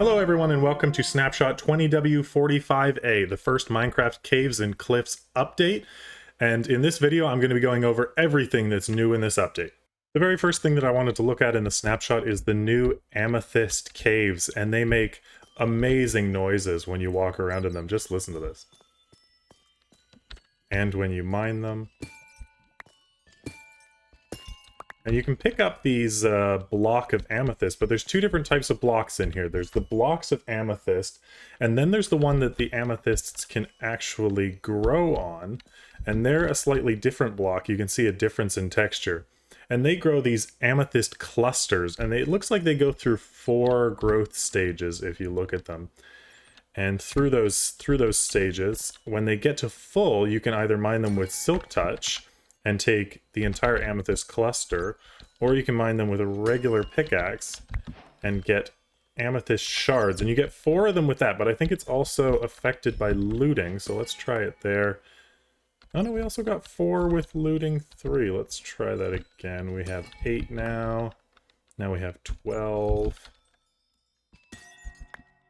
Hello everyone and welcome to Snapshot 20W45A, the first Minecraft Caves and Cliffs update. And in this video I'm going to be going over everything that's new in this update. The very first thing that I wanted to look at in the snapshot is the new Amethyst Caves, and they make amazing noises when you walk around in them. Just listen to this. And when you mine them. And you can pick up these block of amethyst, but there's two different types of blocks in here. There's the blocks of amethyst, and then there's the one that the amethysts can actually grow on, and they're a slightly different block. You can see a difference in texture. And they grow these amethyst clusters, and it looks like they go through 4 growth stages if you look at them. And through those stages, when they get to full, you can either mine them with Silk Touch and take the entire amethyst cluster, or you can mine them with a regular pickaxe and get amethyst shards, and you get 4 of them with that, but I think it's also affected by looting, so let's try it there. Oh no, we also got 4 with looting 3. Let's try that again. We have 8 now. Now we have 12.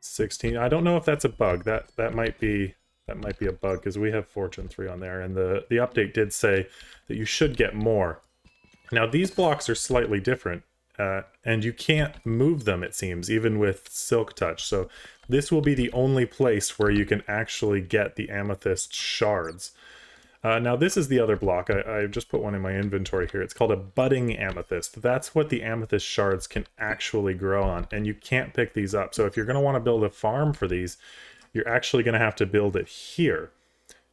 16. I don't know if that's a bug. That might be a bug, because we have Fortune 3 on there, and the update did say that you should get more. Now these blocks are slightly different, and you can't move them, it seems, even with Silk Touch. So this will be the only place where you can actually get the amethyst shards. Now this is the other block. I just put one in my inventory here. It's called a budding amethyst. That's what the amethyst shards can actually grow on, and you can't pick these up. So if you're going to want to build a farm for these, you're actually going to have to build it here.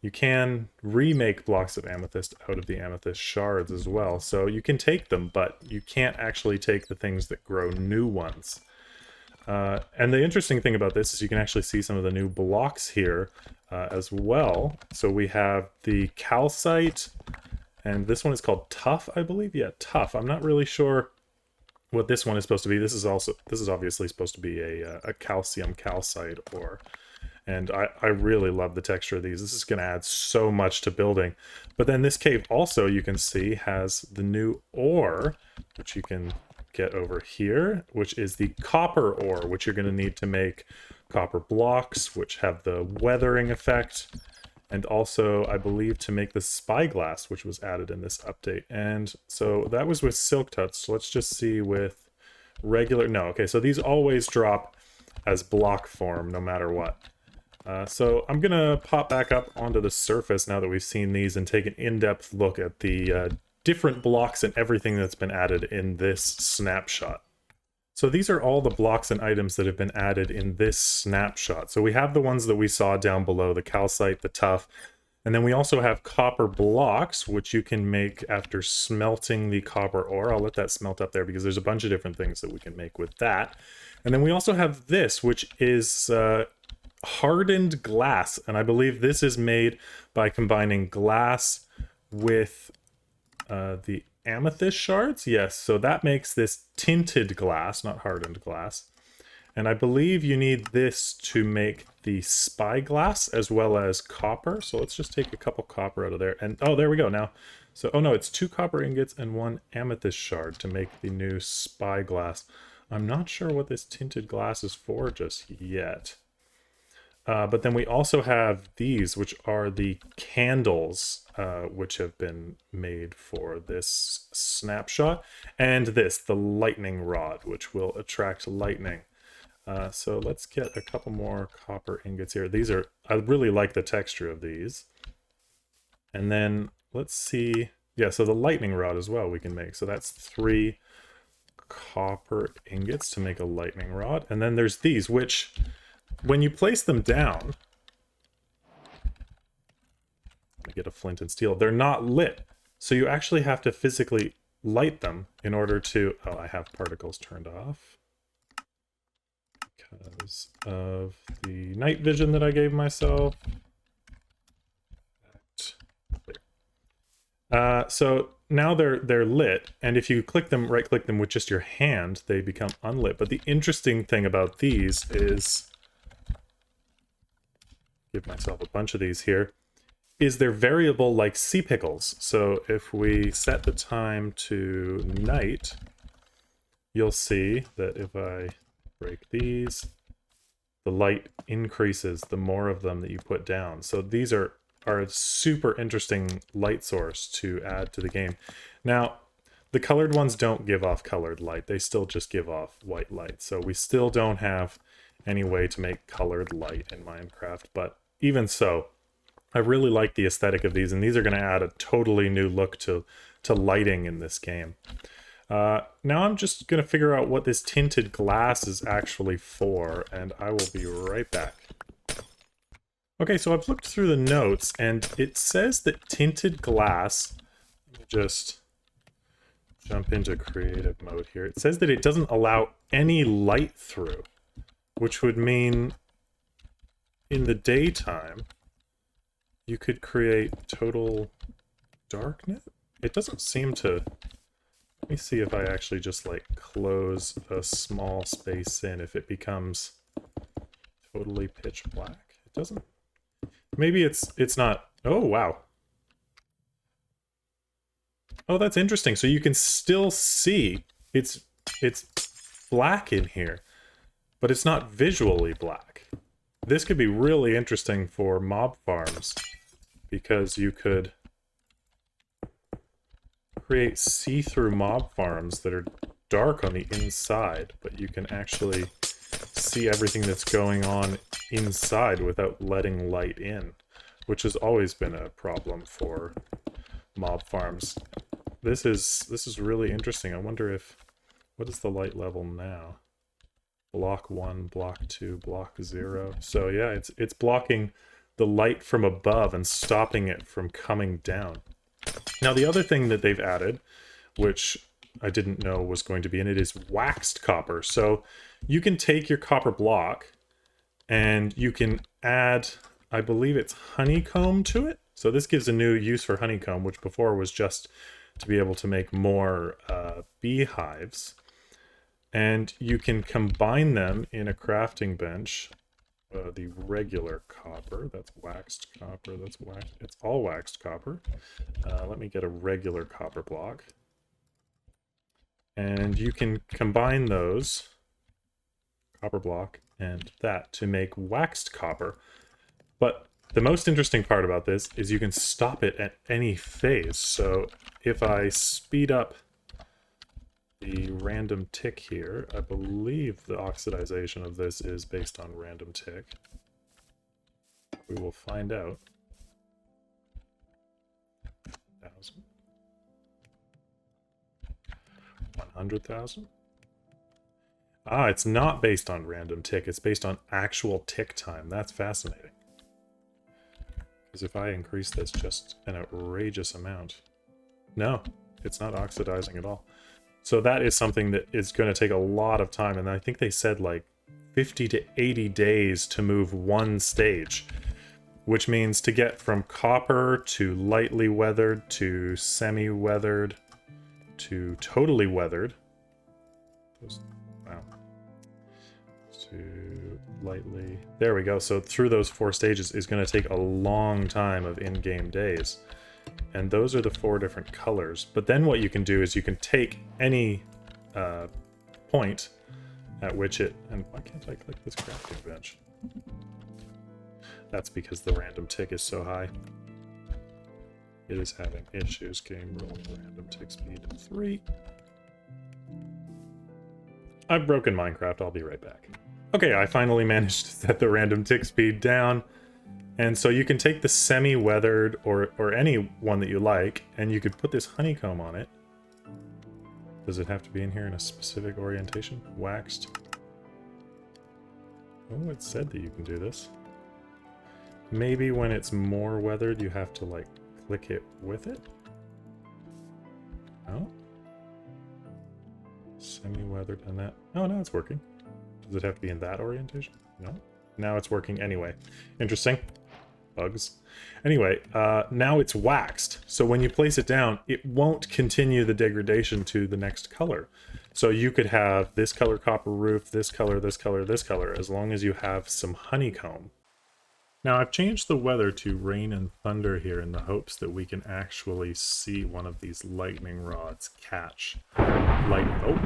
You can remake blocks of amethyst out of the amethyst shards as well, so you can take them, but you can't actually take the things that grow new ones. And the interesting thing about this is you can actually see some of the new blocks here as well. So we have the calcite, and this one is called tough, I believe. Yeah, tough. I'm not really sure what this one is supposed to be. This is obviously supposed to be a calcium calcite ore. And I really love the texture of these. This is going to add so much to building. But then this cave also, you can see, has the new ore, which you can get over here, which is the copper ore, which you're going to need to make copper blocks, which have the weathering effect. And also, I believe, to make the spyglass, which was added in this update. And so that was with Silk Touch. So let's just see with regular... No, okay, so these always drop as block form no matter what. So I'm going to pop back up onto the surface now that we've seen these and take an in-depth look at the different blocks and everything that's been added in this snapshot. So these are all the blocks and items that have been added in this snapshot. So we have the ones that we saw down below, the calcite, the tough, and then we also have copper blocks, which you can make after smelting the copper ore. I'll let that smelt up there because there's a bunch of different things that we can make with that. And then we also have this, which is hardened glass, and I believe this is made by combining glass with the amethyst shards. Yes, so that makes this tinted glass, not hardened glass. And I believe you need this to make the spyglass as well as copper. So let's just take a couple copper out of there. And oh, there we go now. So, oh no, it's 2 copper ingots and 1 amethyst shard to make the new spyglass. I'm not sure what this tinted glass is for just yet. But then we also have these, which are the candles, which have been made for this snapshot. And this, the lightning rod, which will attract lightning. So let's get a couple more copper ingots here. I really like the texture of these. And then let's see. Yeah, so the lightning rod as well we can make. So that's 3 copper ingots to make a lightning rod. And then there's these, which... when you place them down, I get a flint and steel, they're not lit. So you actually have to physically light them in order to... Oh, I have particles turned off because of the night vision that I gave myself. So now they're lit, and if you click them, right-click them with just your hand, they become unlit. But the interesting thing about these is... give myself a bunch of these here, is they're variable like sea pickles. So if we set the time to night, you'll see that if I break these, the light increases the more of them that you put down. So these are a super interesting light source to add to the game. Now, the colored ones don't give off colored light. They still just give off white light. So we still don't have any way to make colored light in Minecraft. But even so, I really like the aesthetic of these, and these are going to add a totally new look to lighting in this game. Now I'm just going to figure out what this tinted glass is actually for, and I will be right back. Okay, so I've looked through the notes, and it says that tinted glass... Let me just jump into creative mode here. It says that it doesn't allow any light through, which would mean in the daytime you could create total darkness. It doesn't seem to... Let me see if I actually just like close a small space in, if it becomes totally pitch black. It doesn't... Maybe it's not... Oh, wow. Oh, that's interesting. So you can still see it's black in here, but it's not visually black. This could be really interesting for mob farms, because you could create see-through mob farms that are dark on the inside, but you can actually see everything that's going on inside without letting light in, which has always been a problem for mob farms. This is really interesting. I wonder if... What is the light level now? Block 1, block 2, block 0. So yeah, it's blocking the light from above and stopping it from coming down. Now the other thing that they've added, which I didn't know was going to be in it, is waxed copper. So you can take your copper block and you can add, I believe it's honeycomb to it. So this gives a new use for honeycomb, which before was just to be able to make more beehives. And you can combine them in a crafting bench. The regular copper, that's waxed copper, it's all waxed copper. Let me get a regular copper block. And you can combine those, copper block and that, to make waxed copper. But the most interesting part about this is you can stop it at any phase. So if I speed up the random tick here, I believe the oxidization of this is based on random tick. We will find out. 1,000. 100,000. Ah, it's not based on random tick, it's based on actual tick time. That's fascinating. Because if I increase this just an outrageous amount... No, it's not oxidizing at all. So that is something that is going to take a lot of time, and I think they said like 50 to 80 days to move one stage, which means to get from copper to lightly weathered to semi-weathered to totally weathered. Wow. To lightly... There we go. So through those 4 stages is going to take a long time of in-game days. And those are the 4 different colors. But then what you can do is you can take any point at which it... And why can't I click this crafting bench? That's because the random tick is so high. It is having issues. Game roll random tick speed 3. I've broken Minecraft. I'll be right back. Okay, I finally managed to set the random tick speed down. And so you can take the semi-weathered or any one that you like, and you could put this honeycomb on it. Does it have to be in here in a specific orientation? Waxed. Oh, it said that you can do this. Maybe when it's more weathered, you have to, like, click it with it? No? Semi-weathered and that... Oh, no, it's working. Does it have to be in that orientation? No? Now it's working anyway. Interesting. Bugs. Anyway, now it's waxed. So when you place it down, it won't continue the degradation to the next color. So you could have this color copper roof, this color, this color, this color, as long as you have some honeycomb. Now I've changed the weather to rain and thunder here in the hopes that we can actually see one of these lightning rods catch light. Oh,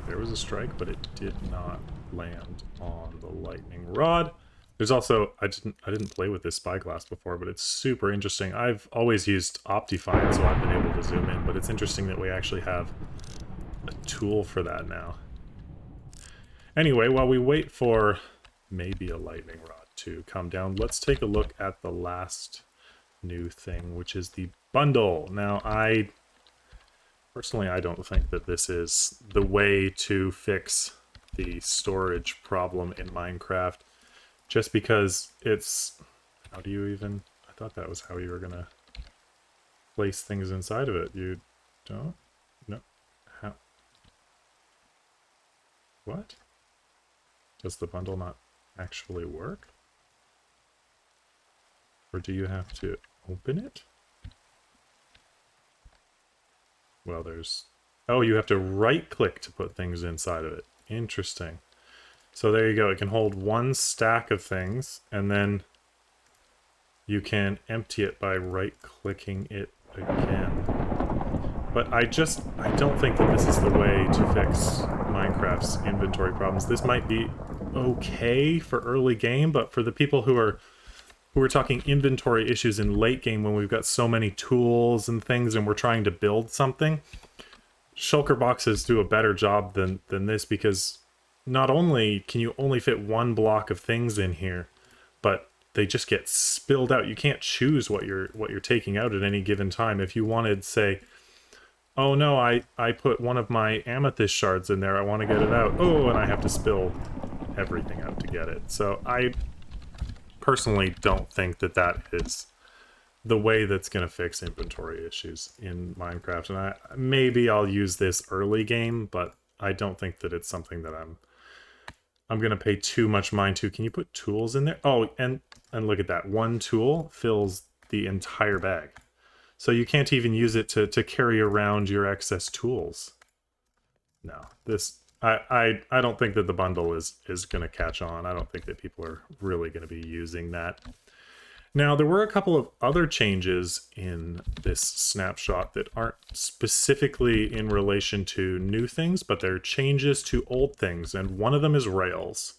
there was a strike, but it did not land on the lightning rod. There's also, I didn't play with this spyglass before, but it's super interesting. I've always used Optifine, so I've been able to zoom in, but it's interesting that we actually have a tool for that now. Anyway, while we wait for maybe a lightning rod to come down, let's take a look at the last new thing, which is the bundle. Now, personally, I don't think that this is the way to fix the storage problem in Minecraft, just because it's... How do you even... I thought that was how you were gonna place things inside of it. You don't? No. How? What? Does the bundle not actually work? Or do you have to open it? Well, there's... Oh, you have to right-click to put things inside of it. Interesting. So there you go. It can hold one stack of things, and then you can empty it by right-clicking it again. But I don't think that this is the way to fix Minecraft's inventory problems. This might be okay for early game, but for the people who are talking inventory issues in late game when we've got so many tools and things and we're trying to build something, Shulker Boxes do a better job than this, because not only can you only fit one block of things in here, but they just get spilled out. You can't choose what you're taking out at any given time. If you wanted, say, oh no, I put one of my amethyst shards in there, I want to get it out. Oh, and I have to spill everything out to get it. So I personally don't think that that is the way that's going to fix inventory issues in Minecraft. And maybe I'll use this early game, but I don't think that it's something that I'm going to pay too much mind to. Can you put tools in there? Oh, and look at that. One tool fills the entire bag. So you can't even use it to carry around your excess tools. No, this... I don't think that the bundle is going to catch on. I don't think that people are really going to be using that. Now, there were a couple of other changes in this snapshot that aren't specifically in relation to new things, but they're changes to old things, and one of them is rails.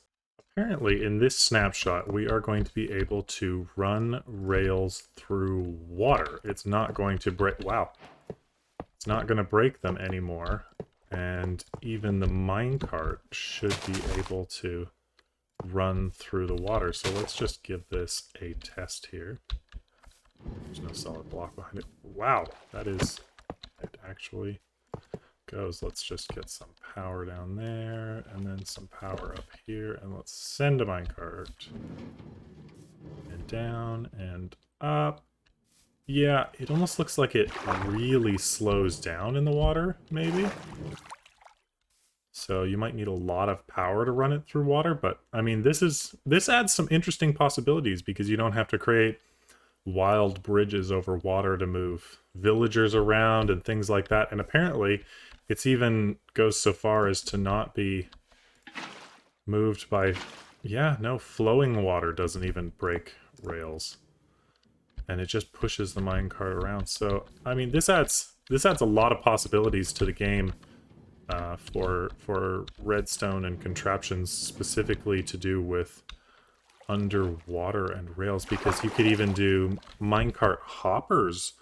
Apparently, in this snapshot, we are going to be able to run rails through water. It's not going to break... Wow. It's not going to break them anymore. And even the minecart should be able to run through the water. So let's just give this a test here. There's no solid block behind it. Wow, that is... It actually goes. Let's just get some power down there, and then some power up here, and let's send a minecart. And down, and up. Yeah, it almost looks like it really slows down in the water, maybe. So you might need a lot of power to run it through water, but I mean, this adds some interesting possibilities, because you don't have to create wild bridges over water to move villagers around and things like that. And apparently, it's even goes so far as to not be moved by... Yeah, no, flowing water doesn't even break rails. And it just pushes the minecart around. So, I mean, this adds a lot of possibilities to the game for redstone and contraptions specifically to do with underwater and rails, because you could even do minecart hoppers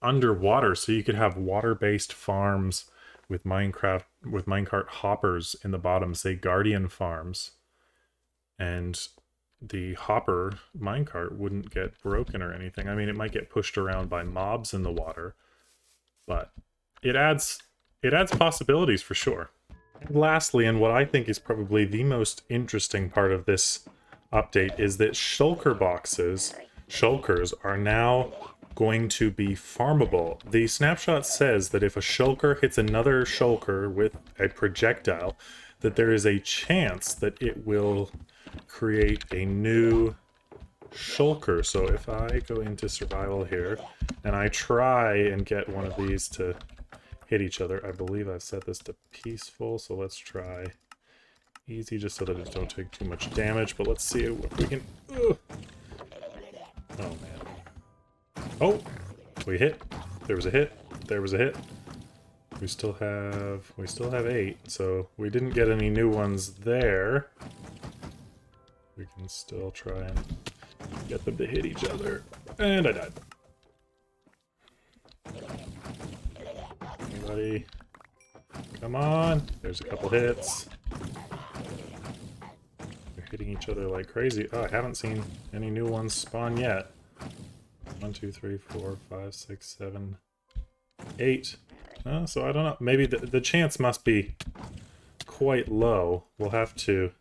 underwater. So you could have water-based farms with minecart hoppers in the bottom, say Guardian farms, and the hopper minecart wouldn't get broken or anything. I mean, it might get pushed around by mobs in the water, but it adds possibilities for sure. And lastly, and what I think is probably the most interesting part of this update, is that shulker boxes, shulkers, are now going to be farmable. The snapshot says that if a shulker hits another shulker with a projectile, that there is a chance that it will create a new shulker. So if I go into survival here and I try and get one of these to hit each other, I believe I've set this to peaceful, so let's try easy just so that it don't take too much damage. But let's see if we can... Ugh. Oh man. Oh, we hit. There was a hit. There was a hit. We still have 8, so we didn't get any new ones there. We can still try and get them to hit each other. And I died. Anybody? Come on. There's a couple hits. They're hitting each other like crazy. Oh, I haven't seen any new ones spawn yet. 1, 2, 3, 4, 5, 6, 7, 8. So I don't know. Maybe the chance must be quite low. We'll have to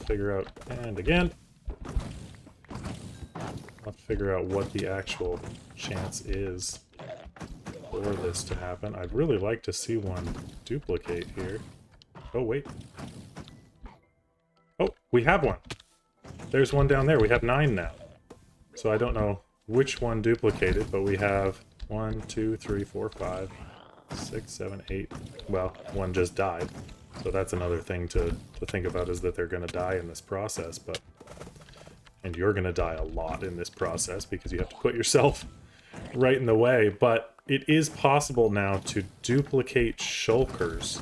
figure out. And again, I'll have to figure out what the actual chance is for this to happen. I'd really like to see one duplicate here. Oh, wait. Oh, we have one. There's one down there. We have 9 now. So I don't know which one duplicated, but we have 1, 2, 3, 4, 5, 6, 7, 8. Well, one just died. So that's another thing to think about, is that they're going to die in this process. And you're going to die a lot in this process because you have to put yourself right in the way. But it is possible now to duplicate shulkers.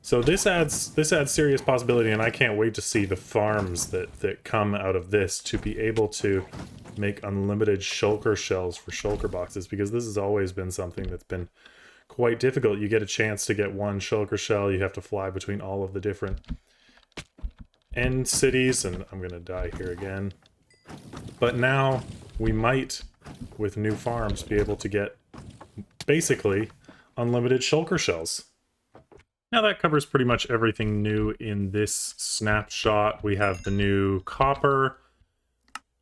So this adds serious possibility, and I can't wait to see the farms that come out of this to be able to make unlimited shulker shells for shulker boxes, because this has always been something that's been quite difficult. You get a chance to get one shulker shell, you have to fly between all of the different end cities, and I'm gonna die here again. But now we might, with new farms, be able to get basically unlimited shulker shells. Now that covers pretty much everything new in this snapshot. We have the new copper,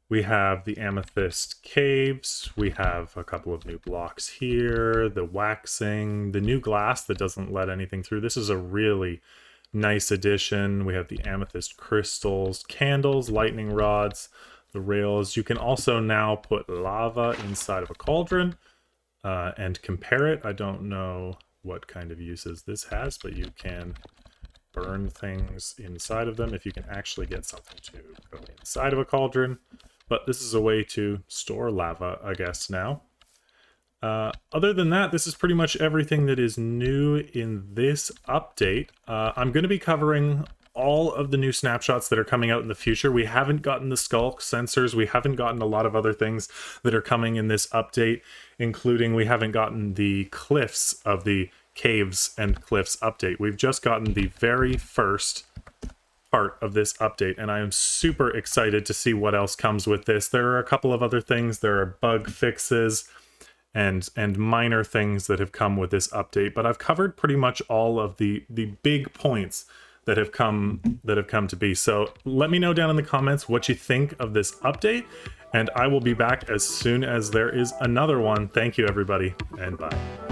we have the Amethyst Caves, we have a couple of new blocks here, the waxing, the new glass that doesn't let anything through. This is a really nice addition. We have the amethyst crystals, candles, lightning rods, the rails. You can also now put lava inside of a cauldron and compare it. I don't know what kind of uses this has, but you can burn things inside of them if you can actually get something to go inside of a cauldron. But this is a way to store lava, I guess, now. Other than that, this is pretty much everything that is new in this update. I'm going to be covering all of the new snapshots that are coming out in the future. We haven't gotten the skulk sensors. We haven't gotten a lot of other things that are coming in this update, including we haven't gotten the cliffs of the caves and cliffs update. We've just gotten the very first part of this update, and I am super excited to see what else comes with this. There are a couple of other things. There are bug fixes and minor things that have come with this update, but I've covered pretty much all of the big points that have come to be. So let me know down in the comments what you think of this update, and I will be back as soon as there is another one. Thank you, everybody, and bye.